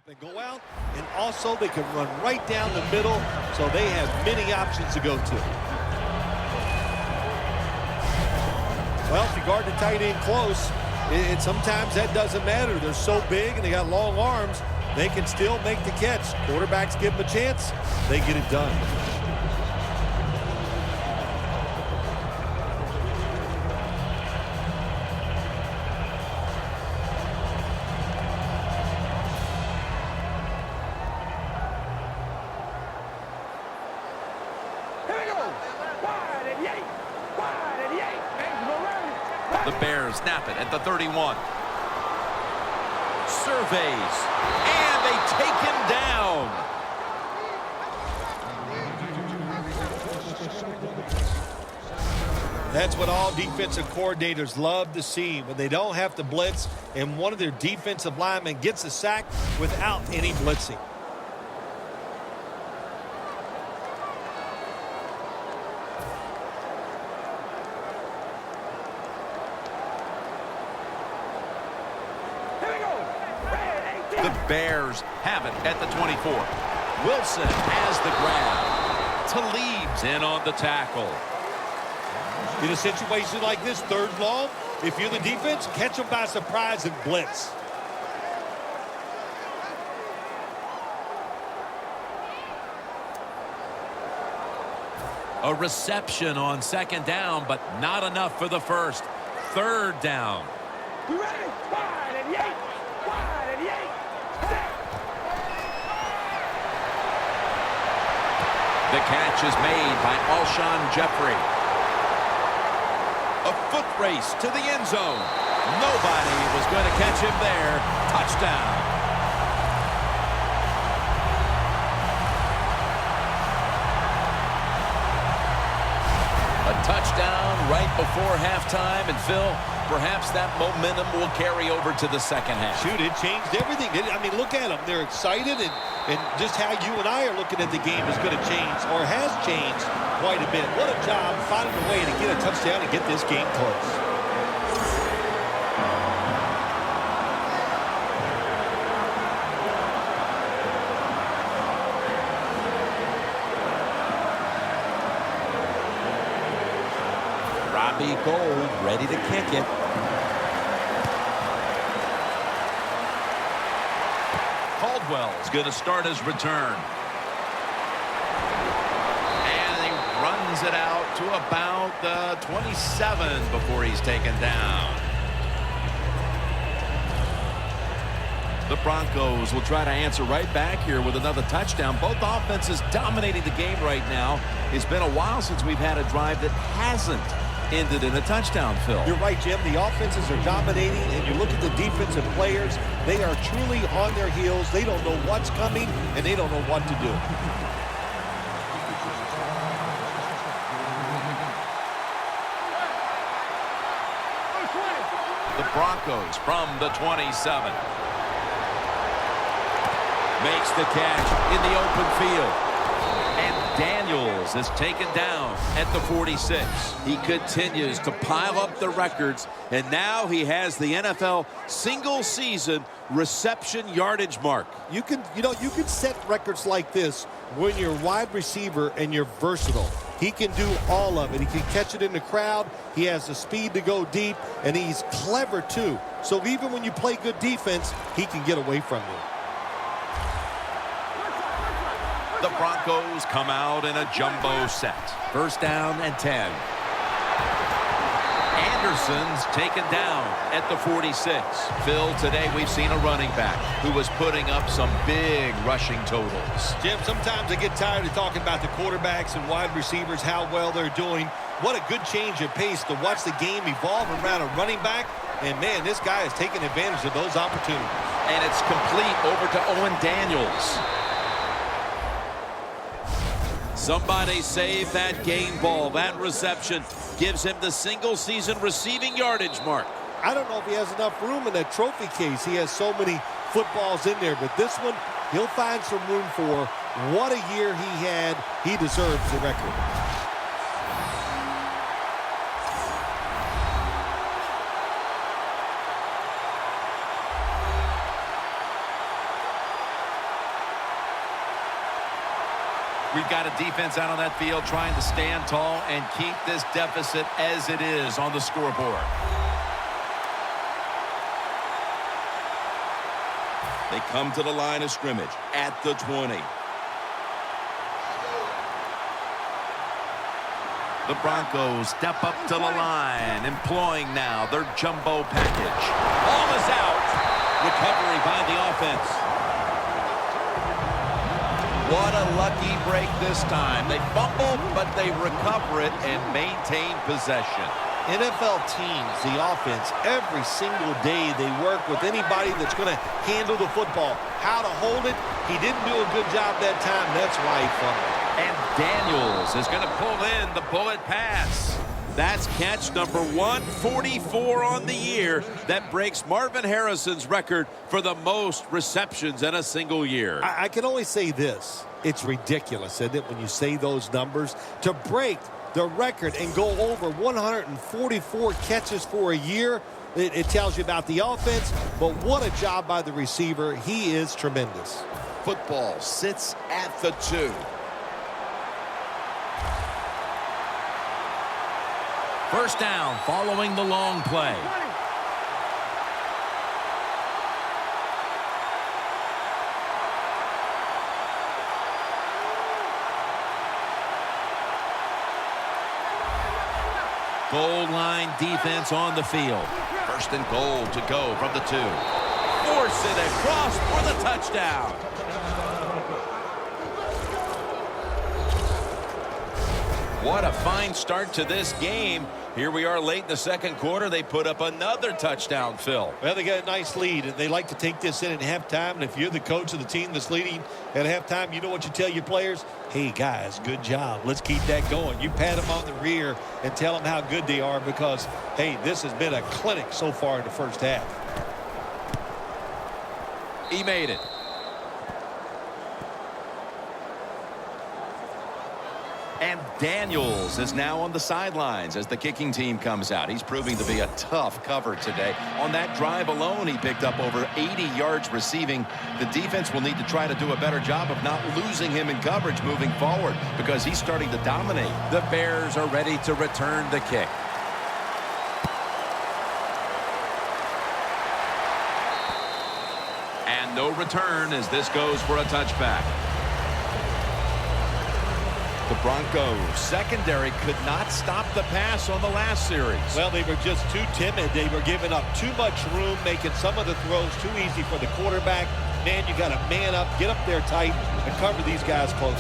They go out, and also they can run right down the middle, so they have many options to go to. Well, if you guard the tight end close, sometimes that doesn't matter. They're so big and they got long arms, they can still make the catch. Quarterbacks give them a chance, they get it done. The Bears snap it at the 31. Surveys, and they take him down. That's what all defensive coordinators love to see, when they don't have to blitz and one of their defensive linemen gets a sack without any blitzing. The Bears have it at the 24. Wilson has the grab. Talib's in on the tackle. In a situation like this, 3rd long, if you're the defense, catch them by surprise and blitz. A reception on 2nd down, but not enough for the first. 3rd down. You ready? Wide and yank. Wide and yank. The catch is made by Alshon Jeffrey. A foot race to the end zone. Nobody was going to catch him there. Touchdown. A touchdown right before halftime. And Phil, perhaps that momentum will carry over to the 2nd half. Shoot, it changed everything. I mean, look at them. They're excited, and just how you and I are looking at the game is going to change, or has changed quite a bit. What a job finding a way to get a touchdown and get this game close. Robbie Gould ready to kick it. Caldwell's going to start his return. And he runs it out to about the 27 before he's taken down. The Broncos will try to answer right back here with another touchdown. Both offenses dominating the game right now. It's been a while since we've had a drive that hasn't ended in a touchdown, Phil. You're right, Jim. The offenses are dominating, and you look at the defensive players, they are truly on their heels. They don't know what's coming, and they don't know what to do. The Broncos from the 27. Makes the catch in the open field. And Daniels is taken down at the 46. He continues to pile up the records, and now he has the NFL single-season reception yardage mark. You can set records like this when you're wide receiver and you're versatile. He can do all of it. He can catch it in the crowd. He has the speed to go deep, and he's clever too. So even when you play good defense, he can get away from you. The Broncos come out in a jumbo set. 1st down and 10. Anderson's taken down at the 46. Phil, today we've seen a running back who was putting up some big rushing totals. Jim, sometimes I get tired of talking about the quarterbacks and wide receivers, how well they're doing. What a good change of pace to watch the game evolve around a running back. And, man, this guy is taking advantage of those opportunities. And it's complete over to Owen Daniels. Somebody save that game ball. That reception gives him the single-season receiving yardage mark. I don't know if he has enough room in that trophy case. He has so many footballs in there, but this one he'll find some room for. What a year he had. He deserves the record. We've got a defense out on that field trying to stand tall and keep this deficit as it is on the scoreboard. They come to the line of scrimmage at the 20. The Broncos step up to the line, employing now their jumbo package. Ball is out. Recovery by the offense. What a lucky break this time. They fumble, but they recover it and maintain possession. NFL teams, the offense, every single day they work with anybody that's going to handle the football. How to hold it, he didn't do a good job that time. That's why he fumbled. And Daniels is going to pull in the bullet pass. That's catch number 144 on the year. That breaks Marvin Harrison's record for the most receptions in a single year. I can only say this. It's ridiculous, isn't it, when you say those numbers? To break the record and go over 144 catches for a year, it tells you about the offense, but what a job by the receiver. He is tremendous. Football sits at the 2. First down following the long play. Goal line defense on the field. First and goal to go from the 2. Force it across for the touchdown. What a fine start to this game. Here we are late in the second quarter. They put up another touchdown, Phil. Well, they got a nice lead, and they like to take this in at halftime. And if you're the coach of the team that's leading at halftime, you know what you tell your players? Hey, guys, good job. Let's keep that going. You pat them on the rear and tell them how good they are because, hey, this has been a clinic so far in the first half. He made it. And Daniels is now on the sidelines as the kicking team comes out. He's proving to be a tough cover today. On that drive alone, he picked up over 80 yards receiving. The defense will need to try to do a better job of not losing him in coverage moving forward because he's starting to dominate. The Bears are ready to return the kick. And no return as this goes for a touchback. The Broncos secondary could not stop the pass on the last series. Well, they were just too timid. They were giving up too much room, making some of the throws too easy for the quarterback. Man, you got to man up, get up there tight, and cover these guys closely.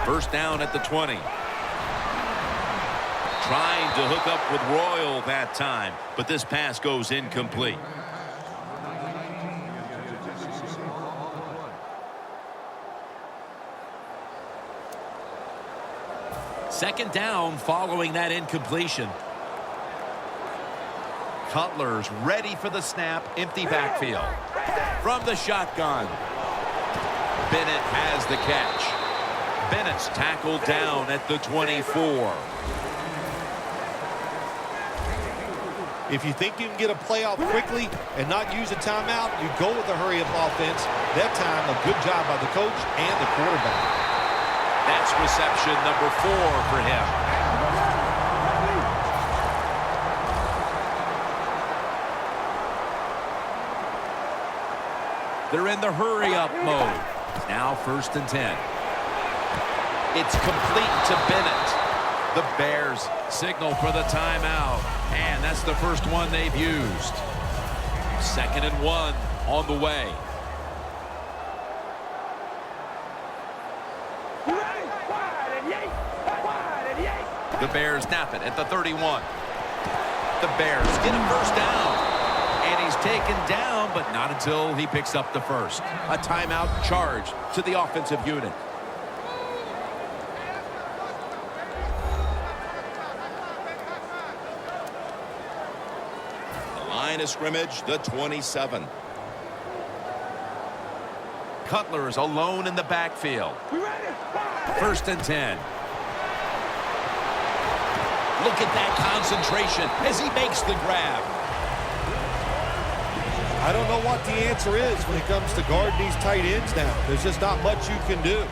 First down at the 20. Trying to hook up with Royal that time, but this pass goes incomplete. Second down following that incompletion. Cutler's ready for the snap, empty backfield. From the shotgun. Bennett has the catch. Bennett's tackled down at the 24. If you think you can get a play off quickly and not use a timeout, you go with a hurry-up offense. That time, a good job by the coach and the quarterback. That's reception number 4 for him. They're in the hurry-up mode. Now first and 10. It's complete to Bennett. The Bears signal for the timeout. And that's the first one they've used. 2nd and 1 on the way. The Bears snap it at the 31. The Bears get a first down. And he's taken down, but not until he picks up the first. A timeout charge to the offensive unit. Line of scrimmage, the 27. Cutler is alone in the backfield. First and 10. Look at that concentration as he makes the grab. I don't know what the answer is when it comes to guarding these tight ends now. There's just not much you can do.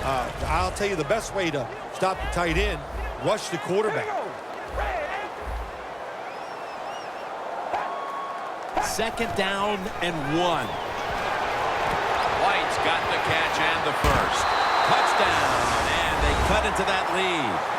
I'll tell you the best way to stop the tight end, rush the quarterback. Second down and 1. White's got the catch and the first. Touchdown, and they cut into that lead.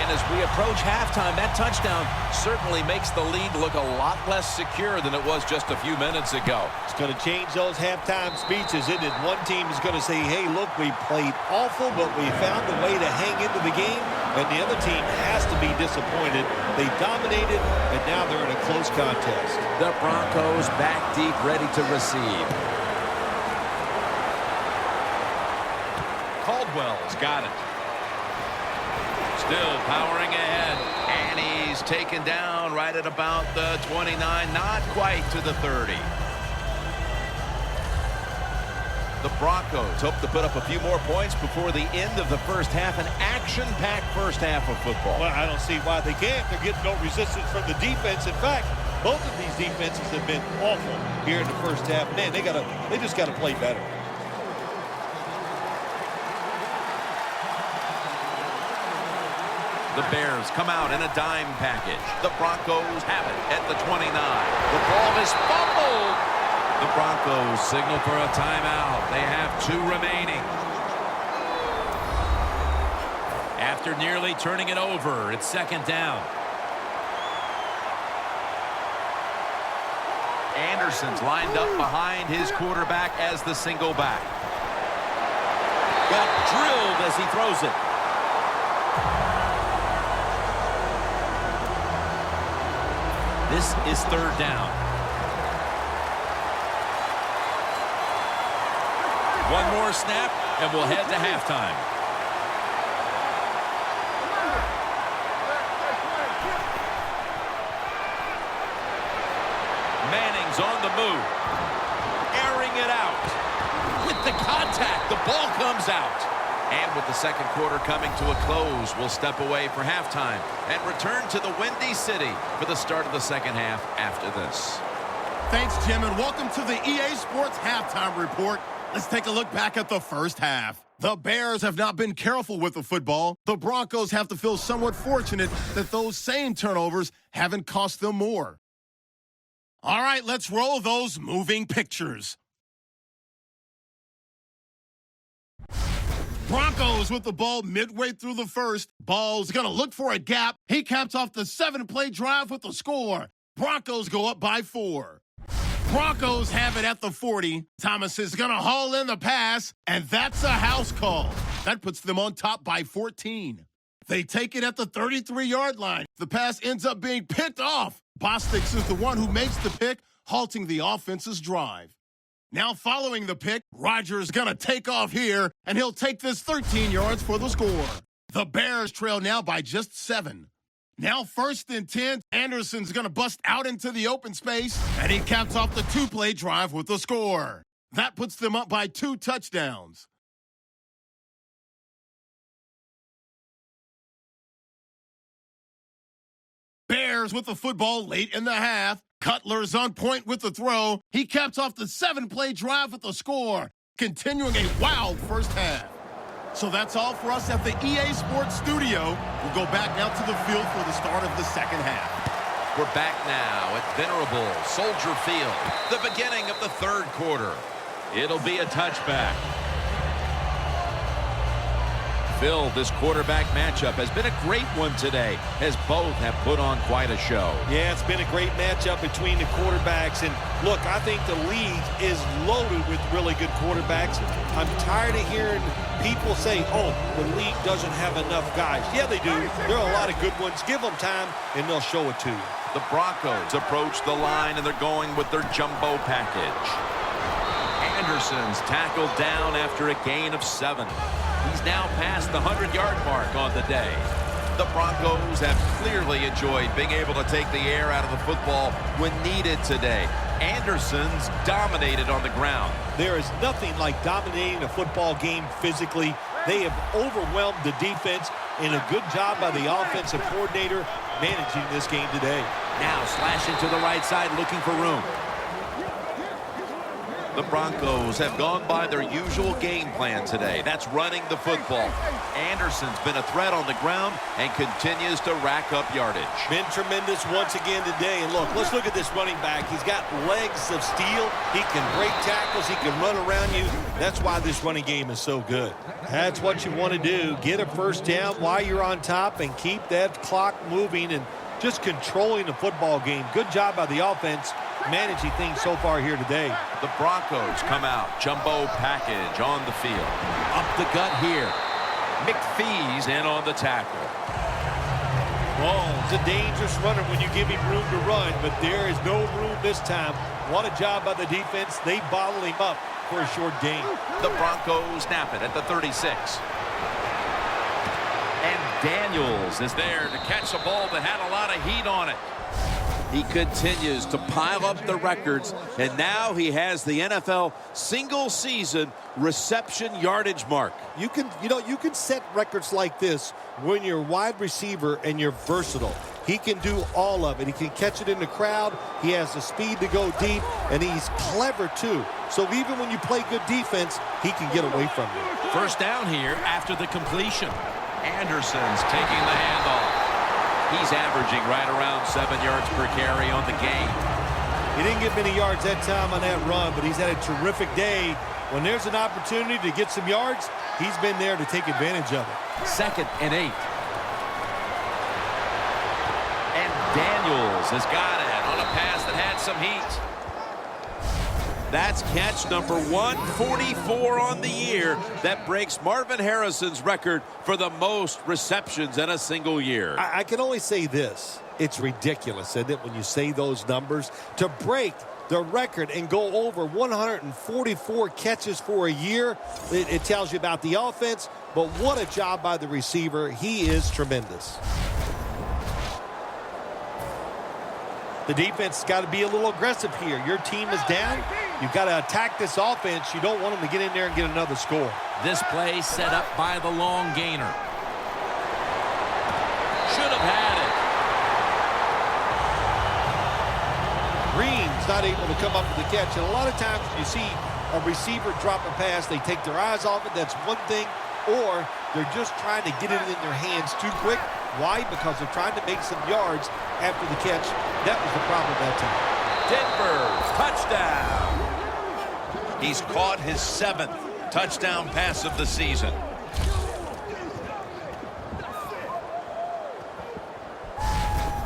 As we approach halftime, that touchdown certainly makes the lead look a lot less secure than it was just a few minutes ago. It's going to change those halftime speeches, isn't it? One team is going to say, hey, look, we played awful, but we found a way to hang into the game. And the other team has to be disappointed. They dominated, and now they're in a close contest. The Broncos back deep, ready to receive. Caldwell's got it. Still powering ahead, and he's taken down right at about the 29, not quite to the 30. The Broncos hope to put up a few more points before the end of the first half, an action-packed first half of football. Well, I don't see why they can't. They're getting no resistance from the defense. In fact, both of these defenses have been awful here in the first half. Man, they just got to play better. The Bears come out in a dime package. The Broncos have it at the 29. The ball is fumbled. The Broncos signal for a timeout. They have 2 remaining. After nearly turning it over, it's second down. Anderson's lined up behind his quarterback as the single back. Got drilled as he throws it. This is third down. One more snap, and we'll head to halftime. Manning's on the move. Airing it out. With the contact, the ball comes out. And with the second quarter coming to a close, we'll step away for halftime and return to the Windy City for the start of the second half after this. Thanks, Jim, and welcome to the EA Sports Halftime Report. Let's take a look back at the first half. The Bears have not been careful with the football. The Broncos have to feel somewhat fortunate that those same turnovers haven't cost them more. All right, let's roll those moving pictures. Broncos with the ball midway through the first. Ball's going to look for a gap. He caps off the 7-play drive with the score. Broncos go up by 4. Broncos have it at the 40. Thomas is going to haul in the pass, and that's a house call. That puts them on top by 14. They take it at the 33-yard line. The pass ends up being picked off. Bostix is the one who makes the pick, halting the offense's drive. Now following the pick, Rodgers gonna take off here, and he'll take this 13 yards for the score. The Bears trail now by just 7. Now 1st and 10, Anderson's gonna bust out into the open space, and he caps off the 2-play drive with the score. That puts them up by 2 touchdowns. Bears with the football late in the half. Cutler's on point with the throw. He caps off the 7-play drive with the score, continuing a wild first half. So that's all for us at the EA Sports Studio. We'll go back now to the field for the start of the second half. We're back now at venerable Soldier Field, the beginning of the third quarter. It'll be a touchback. Phil, this quarterback matchup has been a great one today, as both have put on quite a show. Yeah, it's been a great matchup between the quarterbacks. And look, I think the league is loaded with really good quarterbacks. I'm tired of hearing people say, oh, the league doesn't have enough guys. Yeah, they do. There are a lot of good ones. Give them time, and they'll show it to you. The Broncos approach the line, and they're going with their jumbo package. Anderson's tackled down after a gain of 7. He's now past the 100-yard mark on the day. The Broncos have clearly enjoyed being able to take the air out of the football when needed today. Anderson's dominated on the ground. There is nothing like dominating a football game physically. They have overwhelmed the defense, and a good job by the offensive coordinator managing this game today. Now slashing to the right side, looking for room. The Broncos have gone by their usual game plan today. That's running the football. Anderson's been a threat on the ground and continues to rack up yardage. Been tremendous once again today. And look, let's look at this running back. He's got legs of steel. He can break tackles. He can run around you. That's why this running game is so good. That's what you want to do. Get a first down while you're on top and keep that clock moving and just controlling the football game. Good job by the offense managing things so far here today. The Broncos come out. Jumbo package on the field. Up the gut here. McPhee's in on the tackle. Oh, it's a dangerous runner when you give him room to run, but there is no room this time. What a job by the defense. They bottle him up for a short gain. The Broncos snap it at the 36. And Daniels is there to catch a ball that had a lot of heat on it. He continues to pile up the records, and now he has the NFL single-season reception yardage mark. You can set records like this when you're wide receiver and you're versatile. He can do all of it. He can catch it in the crowd. He has the speed to go deep, and he's clever too. So even when you play good defense, he can get away from you. First down here after the completion. Anderson's taking the handoff. He's averaging right around 7 yards per carry on the game. He didn't get many yards that time on that run, but he's had a terrific day. When there's an opportunity to get some yards, he's been there to take advantage of it. 2nd and 8. And Daniels has got it on a pass that had some heat. That's catch number 144 on the year. That breaks Marvin Harrison's record for the most receptions in a single year. I can only say this. It's ridiculous, isn't it, when you say those numbers? To break the record and go over 144 catches for a year, it tells you about the offense, but what a job by the receiver. He is tremendous. The defense has got to be a little aggressive here. Your team is down. You've got to attack this offense. You don't want them to get in there and get another score. This play set up by the long gainer. Should have had it. Green's not able to come up with the catch. And a lot of times you see a receiver drop a pass, they take their eyes off it. That's one thing. Or they're just trying to get it in their hands too quick. Why? Because they're trying to make some yards after the catch. That was the problem that time. Denver, touchdown. He's caught his 7th touchdown pass of the season.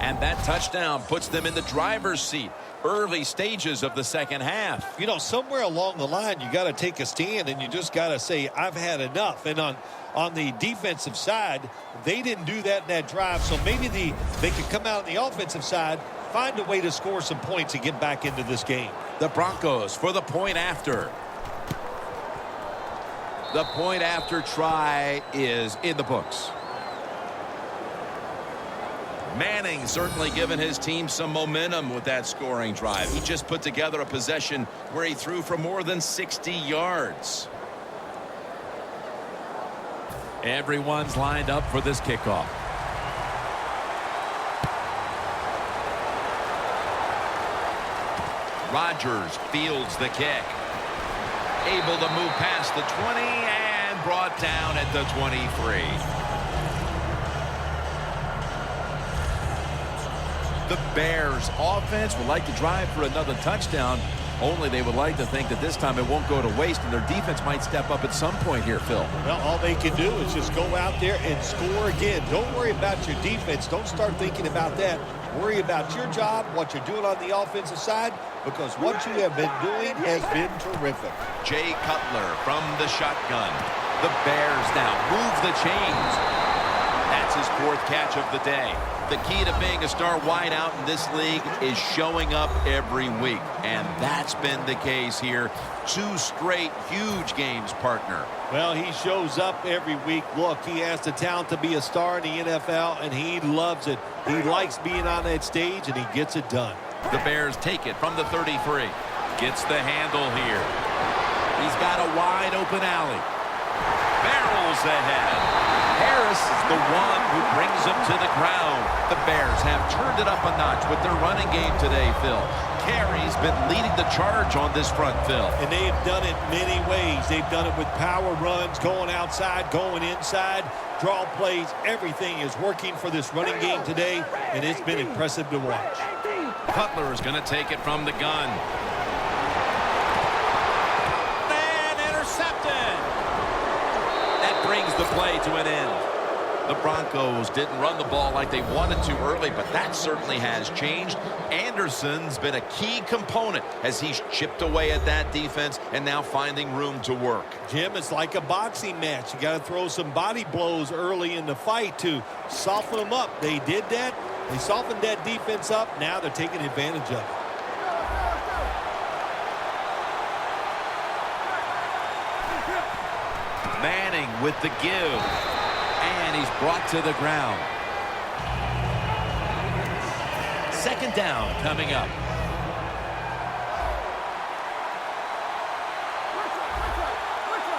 And that touchdown puts them in the driver's seat. Early stages of the second half. You know, somewhere along the line, you got to take a stand and you just got to say, I've had enough. And on the defensive side, they didn't do that in that drive. So maybe they could come out on the offensive side, find a way to score some points and get back into this game. The Broncos for the point after. The point after try is in the books. Manning certainly given his team some momentum with that scoring drive. He just put together a possession where he threw for more than 60 yards. Everyone's lined up for this kickoff. Rodgers fields the kick. Able to move past the 20 and brought down at the 23. The Bears offense would like to drive for another touchdown, only they would like to think that this time it won't go to waste and their defense might step up at some point here, Phil. Well, all they can do is just go out there and score again. Don't worry about your defense. Don't start thinking about that. Worry about your job, what you're doing on the offensive side, because what you have been doing has been terrific. Jay Cutler from the shotgun. The Bears now move the chains. That's his 4th catch of the day. The key to being a star wideout in this league is showing up every week. And that's been the case here. 2 straight huge games, partner. Well, he shows up every week. Look, he has the talent to be a star in the NFL, and he loves it. He likes being on that stage, and he gets it done. The Bears take it from the 33. Gets the handle here. He's got a wide open alley. Barrels ahead. Harris is the one who brings him to the ground. The Bears have turned it up a notch with their running game today, Phil. Carey's been leading the charge on this front, Phil. And they have done it many ways. They've done it with power runs, going outside, going inside, draw plays. Everything is working for this running game today, and it's been impressive to watch. Cutler is going to take it from the gun. And intercepted. That brings the play to an end. The Broncos didn't run the ball like they wanted to early, but that certainly has changed. Anderson's been a key component as he's chipped away at that defense and now finding room to work. Jim, it's like a boxing match. You got to throw some body blows early in the fight to soften them up. They did that. They softened that defense up. Now they're taking advantage of it. Manning with the give. And he's brought to the ground. Second down coming up.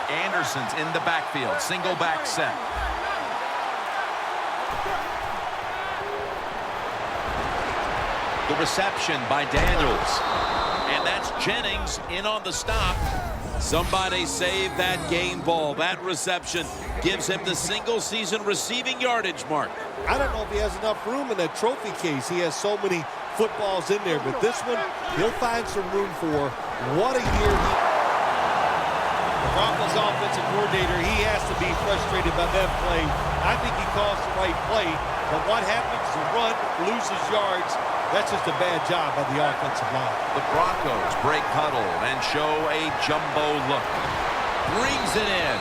Anderson's in the backfield. Single back set. The reception by Daniels. And that's Jennings in on the stop. Somebody save that game ball. That reception gives him the single-season receiving yardage mark. I don't know if he has enough room in that trophy case. He has so many footballs in there, but this one, he'll find some room for. What a year. The Broncos offensive coordinator, he has to be frustrated by that play. I think he calls the right play, but what happens? The run loses yards. That's just a bad job by the offensive line. The Broncos break huddle and show a jumbo look. Brings it in.